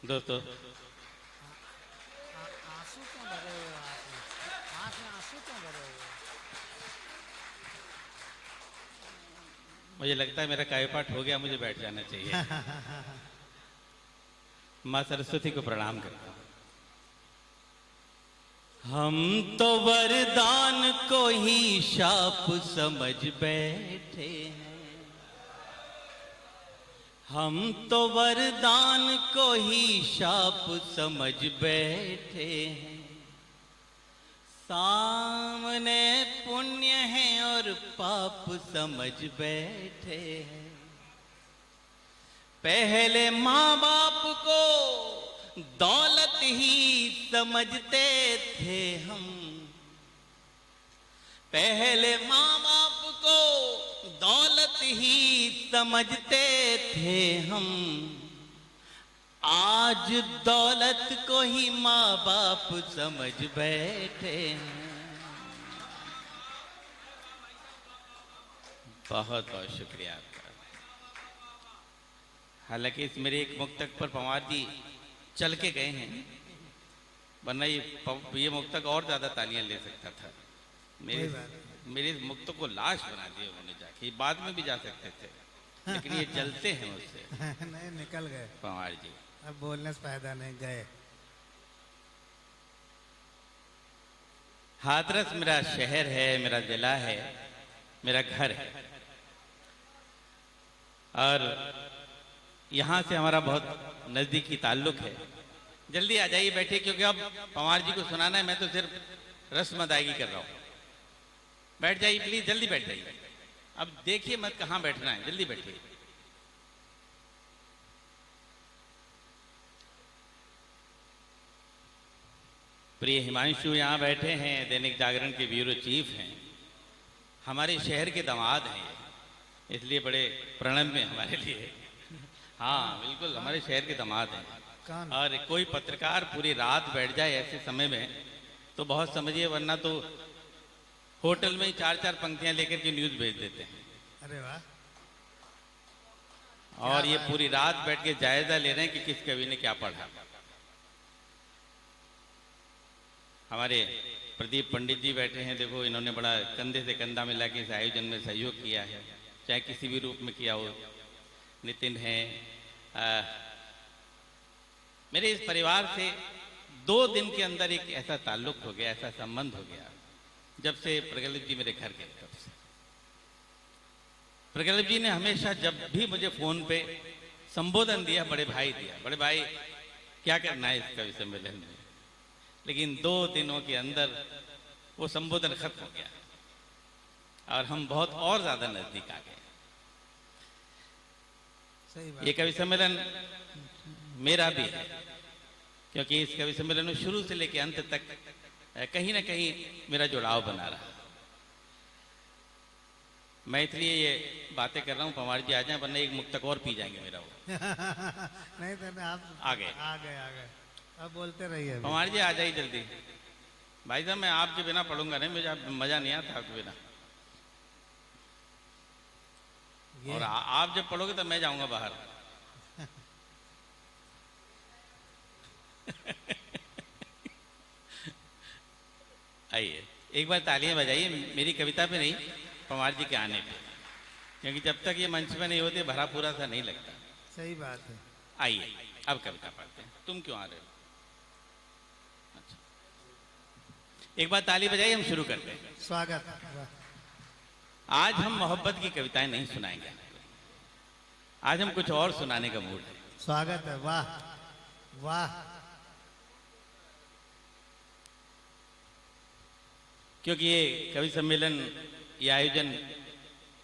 दोस्तों, आंसू क्यों भरे हुए हो आपने? आंख में आंसू क्यों भरे हुए हो? मुझे लगता है मेरा काव्यपाठ हो गया, मुझे बैठ जाना चाहिए। माँ सरस्वती को प्रणाम करता हूँ। हम तो वरदान को ही शाप समझ बैठे हैं। हम तो वरदान को ही शाप समझ बैठे हैं। सामने पुण्य है और पाप समझ बैठे हैं। पहले माँ बाप को दौलत ही समझते थे हम। पहले माँ बाप को दौलत ही समझते थे हम। आज दौलत को ही माँ बाप समझ बैठे हैं। बहुत बहुत शुक्रिया आपका। हालांकि इस मेरे एक मुक्तक पर पंवार जी चल के गए हैं, वरना ये मुक्तक और ज्यादा तालियां ले सकता था। मेरे इस मुक्तक को लाश बना दिया उन्होंने जाके। ये बाद में भी जा सकते थे, लेकिन ये चलते हैं उससे। नहीं, निकल गए पंवार जी, अब बोलने से फायदा नहीं, गए। हाथरस मेरा शहर है, मेरा जिला है, मेरा घर है। और यहाँ से हमारा बहुत नजदीकी ताल्लुक है। जल्दी आ जाइए, बैठिए, क्योंकि अब पंवार जी को सुनाना है। मैं तो सिर्फ रस्म अदायगी कर रहा हूँ। बैठ जाइए प्लीज, जल्दी बैठ जाइए। अब देखिए मत कहाँ बैठना है, जल्दी बैठिए। प्रिय हिमांशु यहाँ बैठे हैं, दैनिक जागरण के ब्यूरो चीफ हैं, हमारे शहर के दामाद हैं, इसलिए बड़े प्रणब में हमारे लिए। हाँ बिल्कुल, हमारे शहर के दामाद हैं। और कोई पत्रकार पूरी रात बैठ जाए ऐसे समय में तो बहुत समझिए, वरना तो होटल में ही 4-4 पंक्तियां लेकर के न्यूज भेज देते हैं। अरे वाह! और ये पूरी रात बैठ के जायजा ले रहे हैं कि किस कवि ने क्या पढ़ा। हमारे प्रदीप पंडित जी बैठे हैं, देखो इन्होंने बड़ा कंधे से कंधा मिला के इस आयोजन में सहयोग किया है, चाहे किसी भी रूप में किया हो। नितिन है, मेरे इस परिवार से 2 दिन के अंदर एक ऐसा ताल्लुक हो गया, ऐसा संबंध हो गया, जब से प्रगल्भ जी मेरे घर गए तब से। प्रगल्भ जी ने हमेशा जब भी मुझे फोन पे संबोधन दिया, बड़े भाई दिया, बड़े भाई क्या करना है इस कवि सम्मेलन में। लेकिन 2 दिनों के अंदर वो संबोधन खत्म हो गया और हम बहुत और ज्यादा नजदीक आ गए। सही बात। ये कवि सम्मेलन मेरा भी है, क्योंकि इस कवि सम्मेलन में शुरू से लेकर अंत तक कहीं ना कहीं मेरा जुड़ाव बना रहा। मैं इसलिए ये बातें कर रहा हूँ, पंवार जी आ जाए, वरना एक मुक्तक और पी जाएंगे मेरा वो। नहीं तो आप आ गए, आ गए, आ गए। अब बोलते रहिए। पंवार जी आ जाइए जल्दी। भाई साहब, मैं आपके बिना पढ़ूंगा नहीं, मुझे मजा नहीं आता आपके बिना। और आप जब पढ़ोगे तो मैं जाऊंगा बाहर। आइए, एक बार तालियां बजाइए, मेरी कविता पे नहीं, पंवार जी के आने पे, क्योंकि जब तक ये मंच पे नहीं होते भरा पूरा सा नहीं लगता। सही बात है। आइए अब कविता पढ़ते हैं। तुम क्यों आ रहे हो? अच्छा, एक बार ताली बजाइए, हम शुरू करते हैं। स्वागत। आज हम मोहब्बत की कविताएं नहीं सुनाएंगे, आज हम कुछ और सुनाने का मूड है। स्वागत है। वाह वाह! क्योंकि ये कवि सम्मेलन, ये आयोजन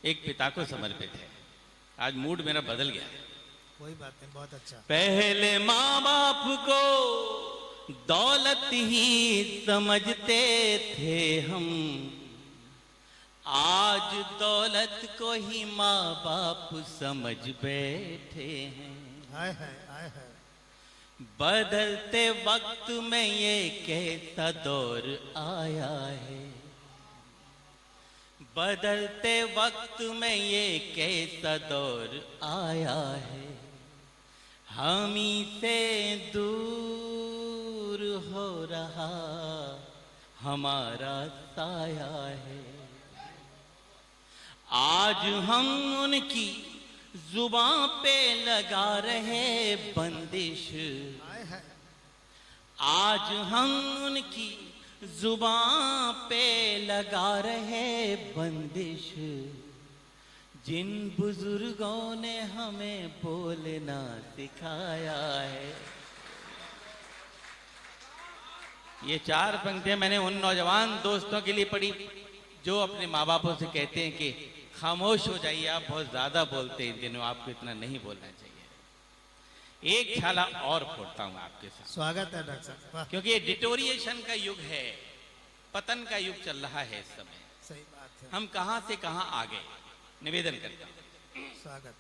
एक पिता को समर्पित है। आज मूड मेरा बदल गया है। कोई बात नहीं, बहुत अच्छा। पहले माँ बाप को दौलत ही समझते थे हम, आज दौलत को ही माँ बाप समझ बैठे हैं। हाय हाय हाय हाय! बदलते वक्त में ये कैसा दौर आया है, बदलते वक्त में ये कैसा दौर आया है। हामी से दूर हो रहा हमारा साया है। आज हम उनकी जुबां पे लगा रहे बंदिश, आज हम उनकी जुबां पे लगा रहे बंदिश, जिन बुजुर्गों ने हमें बोलना सिखाया है। ये 4 पंक्तियां मैंने उन नौजवान दोस्तों के लिए पढ़ी जो अपने माँ बापों से कहते हैं कि खामोश हो जाइए, आप बहुत ज्यादा बोलते हैं इन दिनों, आपको इतना नहीं बोलना चाहिए। एक छाला और फोड़ता हूं आपके साथ। स्वागत है डॉक्टर साहब। क्योंकि ये डिटोरिएशन का युग है, पतन का युग चल रहा है इस समय। सही बात है। हम कहां से कहां आ गए, निवेदन करता हूं। स्वागत।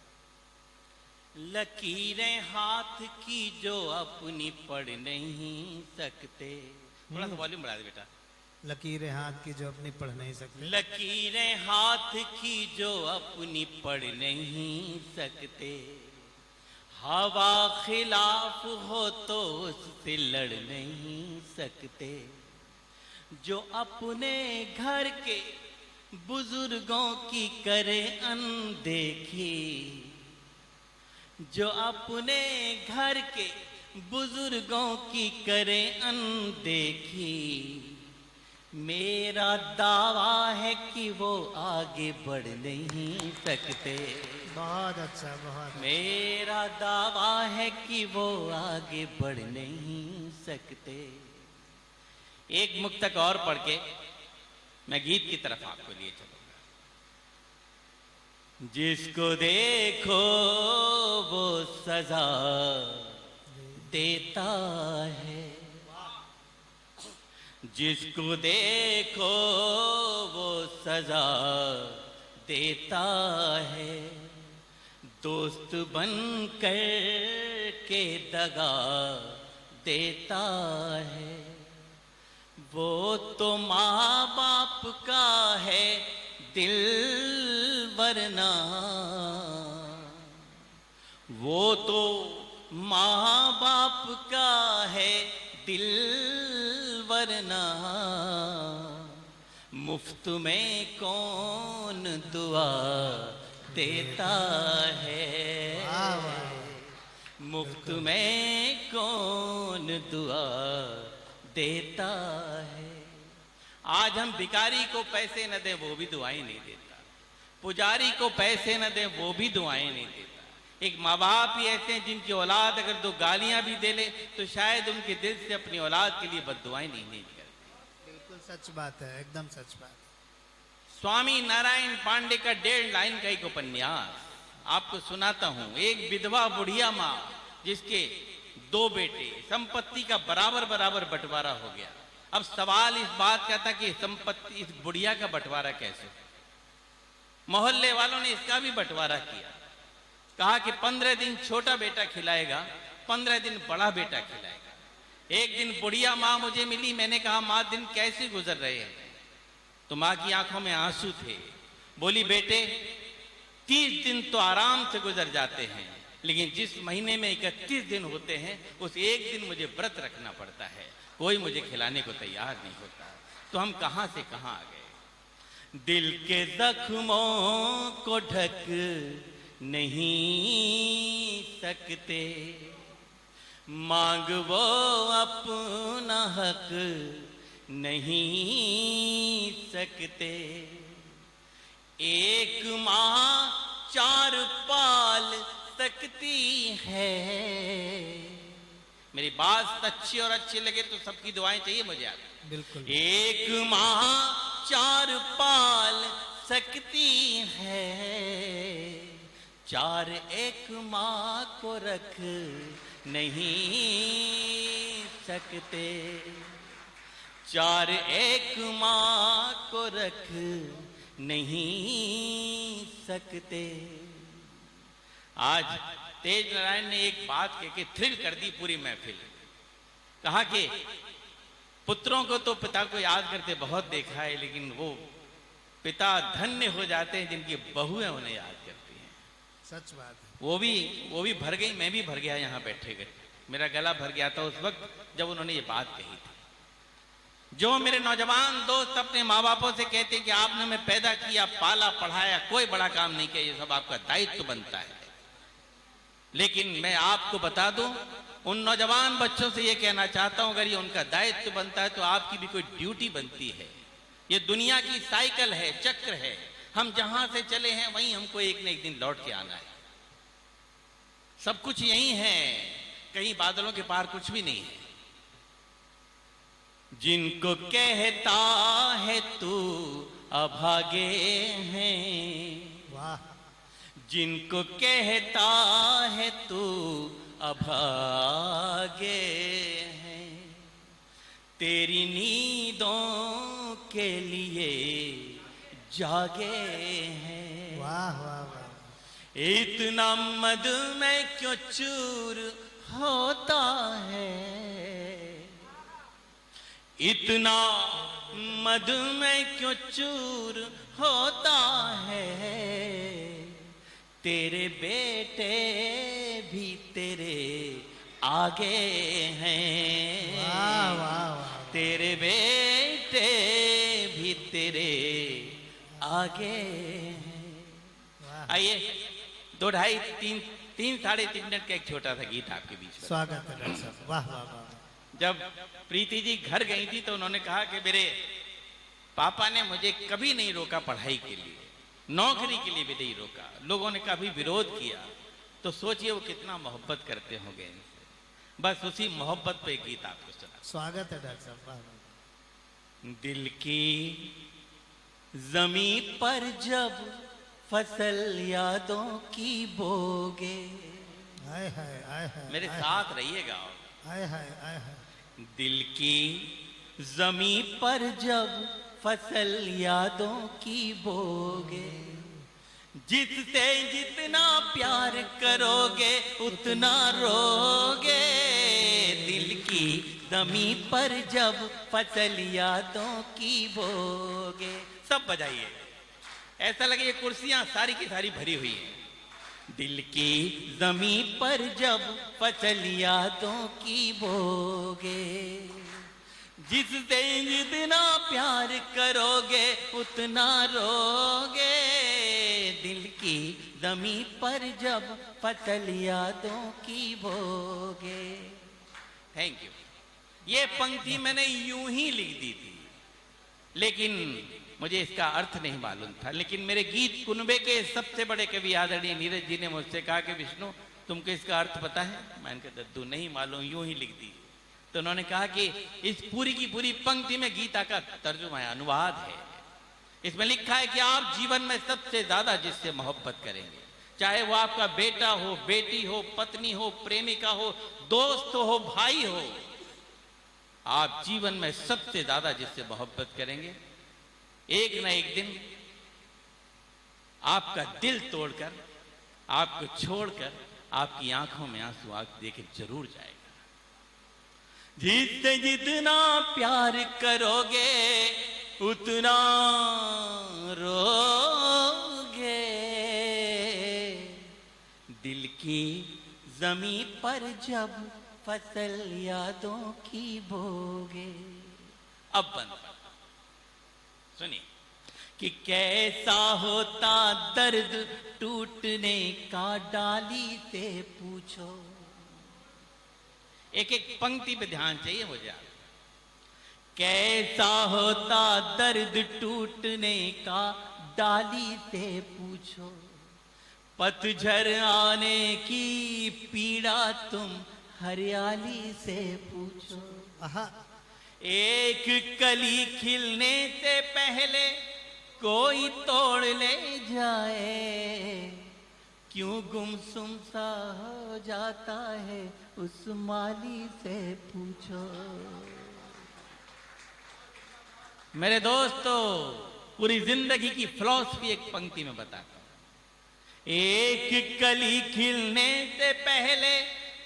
लकीरें हाथ की जो अपनी पढ़ नहीं सकते, थोड़ा सा वॉल्यूम बढ़ा दे बेटा। लकीरें हाथ की जो अपनी पढ़ नहीं सकते, लकीरें हाथ की जो अपनी पढ़ नहीं सकते, हवा खिलाफ हो तो उससे लड़ नहीं सकते, जो अपने घर के बुजुर्गों की करे अनदेखी, जो अपने घर के बुजुर्गों की करे अनदेखी, मेरा दावा है कि वो आगे बढ़ नहीं सकते। बहुत अच्छा, बहुत। मेरा दावा है कि वो आगे बढ़ नहीं सकते। एक मुक्तक और पढ़ के मैं गीत की तरफ आपको लिए चलूंगा। जिसको देखो वो सजा देता है, जिसको देखो वो सजा देता है, दोस्त बन कर के दगा देता है, वो तो माँ बाप का है दिल वरना, वो तो माँ बाप का है दिल वरना, मुफ्त में कौन दुआ देता है, मुफ्त में कौन दुआ देता है। आज हम भिखारी को पैसे न दें वो भी दुआएं नहीं देता, पुजारी को पैसे न दें वो भी दुआएं नहीं देता। एक माँ बाप ही ऐसे हैं जिनकी औलाद अगर 2 गालियां भी दे ले तो शायद उनके दिल से अपनी औलाद के लिए बद्दुआएं नहीं करते। बिल्कुल सच बात है, एकदम सच बात। स्वामी नारायण पांडे का 1.5 लाइन का एक उपन्यास आपको सुनाता हूं। एक विधवा बुढ़िया माँ जिसके 2 बेटे, संपत्ति का बराबर बराबर बंटवारा हो गया। अब सवाल इस बात का था कि संपत्ति इस बुढ़िया का बंटवारा कैसे। मोहल्ले वालों ने इसका भी बंटवारा किया, कहा कि 15 दिन छोटा बेटा खिलाएगा, 15 दिन बड़ा बेटा खिलाएगा। एक दिन बुढ़िया माँ मुझे मिली, मैंने कहा माँ दिन कैसे गुजर रहे हैं? तो माँ की आंखों में आंसू थे। बोली बेटे 30 दिन तो आराम से गुजर जाते हैं, लेकिन जिस महीने में 31 दिन होते हैं उस एक दिन मुझे व्रत रखना पड़ता है, कोई मुझे खिलाने को तैयार नहीं होता। तो हम कहां से कहां आ गए। दिल के जख्मों को ढक नहीं सकते, मांग वो अपना हक नहीं सकते। एक माँ 4 पाल सकती है। मेरी बात सच्ची और अच्छी लगे तो सबकी दुआएं चाहिए मुझे आप। बिल्कुल। एक माँ 4 पाल सकती है, 4 एक माँ को रख नहीं सकते, 4 एक माँ को रख नहीं सकते। आज तेज नारायण ने एक बात कह के थ्रिल कर दी पूरी महफिल। कहा कि पुत्रों को तो पिता को याद करते बहुत देखा है, लेकिन वो पिता धन्य हो जाते हैं जिनकी बहुएं उन्हें याद करती हैं। सच बात है। वो भी भर गई, मैं भी भर गया यहाँ बैठे गए। मेरा गला भर गया था उस वक्त जब उन्होंने ये बात कही थी। जो मेरे नौजवान दोस्त अपने माँ बापों से कहते हैं कि आपने हमें पैदा किया, पाला, पढ़ाया, कोई बड़ा काम नहीं किया, ये सब आपका दायित्व बनता है। लेकिन मैं आपको बता दूं, उन नौजवान बच्चों से ये कहना चाहता हूं, अगर ये उनका दायित्व बनता है तो आपकी भी कोई ड्यूटी बनती है। ये दुनिया की साइकिल है, चक्र है। हम जहां से चले हैं वहीं हमको एक न एक दिन लौट के आना है। सब कुछ यही है, कहीं बादलों के पार कुछ भी नहीं है। जिनको कहता है तू अभागे हैं, वाह, जिनको कहता है तू अभागे हैं, तेरी नींदों के लिए जागे हैं। वाह, वाह, वाह। इतना मद में क्यों चूर होता है, इतना मद में क्यों चूर होता है, तेरे बेटे भी तेरे आगे हैं। वाह, वाह, वाह। तेरे बेटे भी तेरे आगे हैं। वाह। आइए 2 ढाई 3 साढ़े 3 मिनट का एक छोटा सा गीत आपके बीच में। स्वागत है डॉक्टर साहब। वाह, वाह, वाह। जब प्रीति जी घर गई थी तो उन्होंने कहा कि मेरे पापा ने मुझे कभी नहीं रोका पढ़ाई के लिए, नौकरी के लिए भी नहीं रोका। लोगों ने कभी विरोध किया तो सोचिए वो कितना मोहब्बत करते होंगे इनसे। बस उसी मोहब्बत पे गीत आपको सुना। स्वागत है डॉक्टर साहब। वाह, वाह। दिल की जमी पर जब फसल यादों की बोगे, हाय हाय हाय हाय। मेरे हाय, साथ रहिएगा। हाय हाय हाय हाय। दिल की जमी पर जब फसल यादों की बोगे, जिससे जितना प्यार करोगे उतना रोगे। दिल की जमी पर जब फसल यादों की बोगे। सब बजाइए, ऐसा लगे ये कुर्सियां सारी की सारी भरी हुई हैं। दिल की जमी पर जब फसल यादों की बोगे, जिससे जितना प्यार करोगे उतना रोगे। दिल की जमी पर जब फसल यादों की बोगे। Thank you. ये पंक्ति मैंने यूं ही लिख दी थी, लेकिन मुझे इसका अर्थ नहीं मालूम था। लेकिन मेरे गीत कुनबे के सबसे बड़े कवि आदरणीय नीरज जी ने मुझसे कहा कि विष्णु तुमको इसका अर्थ पता है? मैंने कहा दद्दू नहीं मालूम, यूं ही लिख दी। तो उन्होंने कहा कि इस पूरी की पूरी पंक्ति में गीता का तर्जुमा है, अनुवाद है। इसमें लिखा है कि आप जीवन में सबसे ज्यादा जिससे मोहब्बत करेंगे, चाहे वो आपका बेटा हो, बेटी हो, पत्नी हो, प्रेमिका हो, दोस्त हो, भाई हो, आप जीवन में सबसे ज्यादा जिससे मोहब्बत करेंगे, एक न एक दिन आपका दिल तोड़कर, आपको छोड़कर आपकी आंखों में आंसू आंख देके जरूर जाएगा। जिससे जितना प्यार करोगे उतना रोगे। दिल की जमी पर जब फसल यादों की बोगे। अब बंद सुनिए कि कैसा होता दर्द टूटने का, डाली से पूछो। एक एक पंक्ति पे ध्यान चाहिए मुझे। कैसा होता दर्द टूटने का, डाली से पूछो। पतझड़ आने की पीड़ा तुम हरियाली से पूछो। आहा। एक कली खिलने से पहले कोई तोड़ ले जाए, क्यों गुमसुम सा हो जाता है उस माली से पूछो। मेरे दोस्तों, पूरी जिंदगी की फिलॉसफी एक पंक्ति में बताता हूं। एक कली खिलने से पहले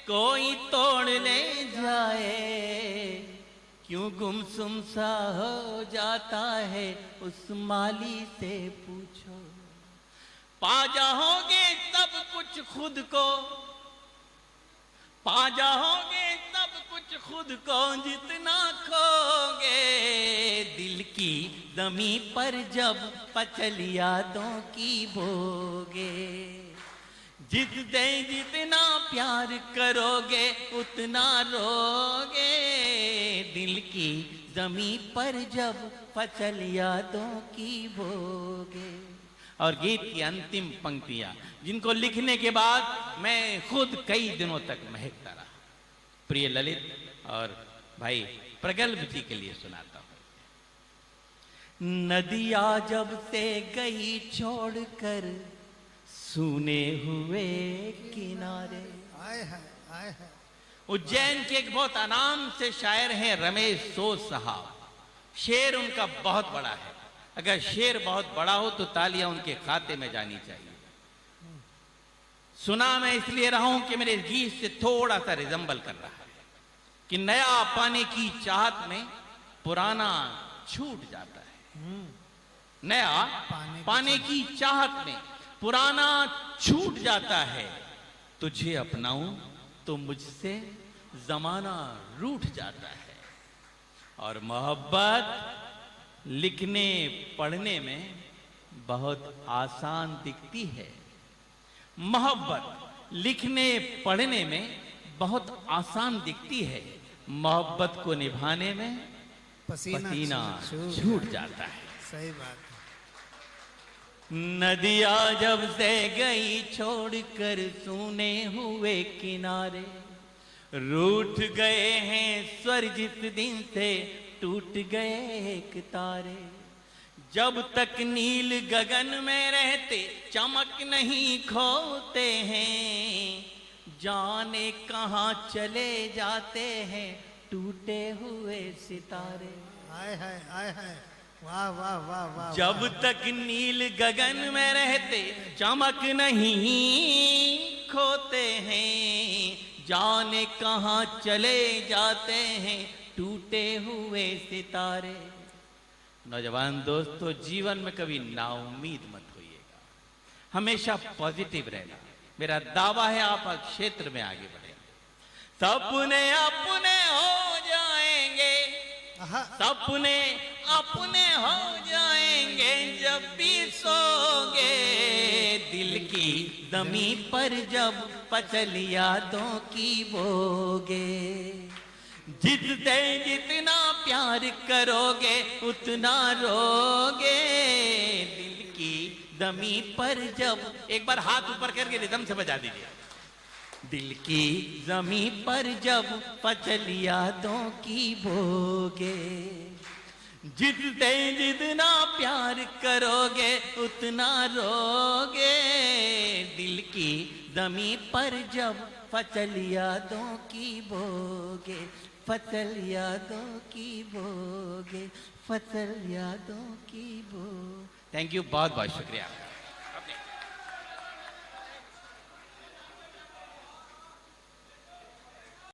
कोई तोड़ ले जाए, क्यों गुमसुम सा हो जाता है उस माली से पूछो। पा जाओगे सब कुछ खुद को पा जाओगे, सब कुछ खुद को जितना खोगे। दिल की जमी पर जब पचल यादों की बोगे, जितने जितना प्यार करोगे उतना रोगे। दिल की जमी पर जब पचल यादों की बोगे। और गीत की अंतिम पंक्तियां जिनको लिखने के बाद मैं खुद कई दिनों तक महकता रहा। प्रिय ललित और भाई प्रगल्भ जी के लिए सुनाता हूं। नदिया जब से गई छोड़कर सूने हुए किनारे। आए है, आए है। उज्जैन के एक बहुत आराम से शायर हैं रमेश सोज साहब। शेर उनका बहुत बड़ा है। अगर शेर बहुत बड़ा हो तो तालियां उनके खाते में जानी चाहिए। सुना मैं इसलिए रहा हूं कि मेरे गीत से थोड़ा सा रिजम्बल कर रहा है कि नया पाने की चाहत में पुराना छूट जाता है। नया पाने की चाहत में पुराना छूट जाता है। तुझे अपनाऊं तो मुझसे जमाना रूठ जाता है। और मोहब्बत लिखने पढ़ने में बहुत आसान दिखती है। मोहब्बत लिखने पढ़ने में बहुत आसान दिखती है। मोहब्बत को निभाने में पसीना छूट जाता है। सही बात। नदिया जब से गई छोड़कर सूने हुए किनारे, रूठ गए हैं स्वर जिस दिन से टूट गए एक तारे। जब तक नील गगन में रहते चमक नहीं खोते हैं, जाने कहाँ चले जाते हैं टूटे हुए सितारे। आए है, आए है। वाह वाह वाह वाह। जब तक नील गगन में रहते चमक नहीं खोते हैं, जाने कहाँ चले जाते हैं टूटे हुए सितारे। नौजवान दोस्तों, जीवन में कभी नाउम्मीद मत होइएगा, हमेशा पॉजिटिव रहना। मेरा दावा है आप क्षेत्र में आगे बढ़ेंगे, सपने अपने हो जाएंगे, सपने अपने हो जाएंगे जब भी सोगे। दिल की जमी पर जब पचल यादों की बोगे, जितने जितना प्यार करोगे उतना रोगे। दिल की जमी पर जब, एक बार हाथ ऊपर करके रिदम से बजा दीजिए। दिल की जमी पर जब पचल यादों की बोगे, जितने जितना प्यार करोगे उतना रोगे। दिल की जमी पर जब पचल यादों की बोगे, पचल यादों की बोगे, पचल यादों की बो। थैंक यू, बहुत बहुत शुक्रिया।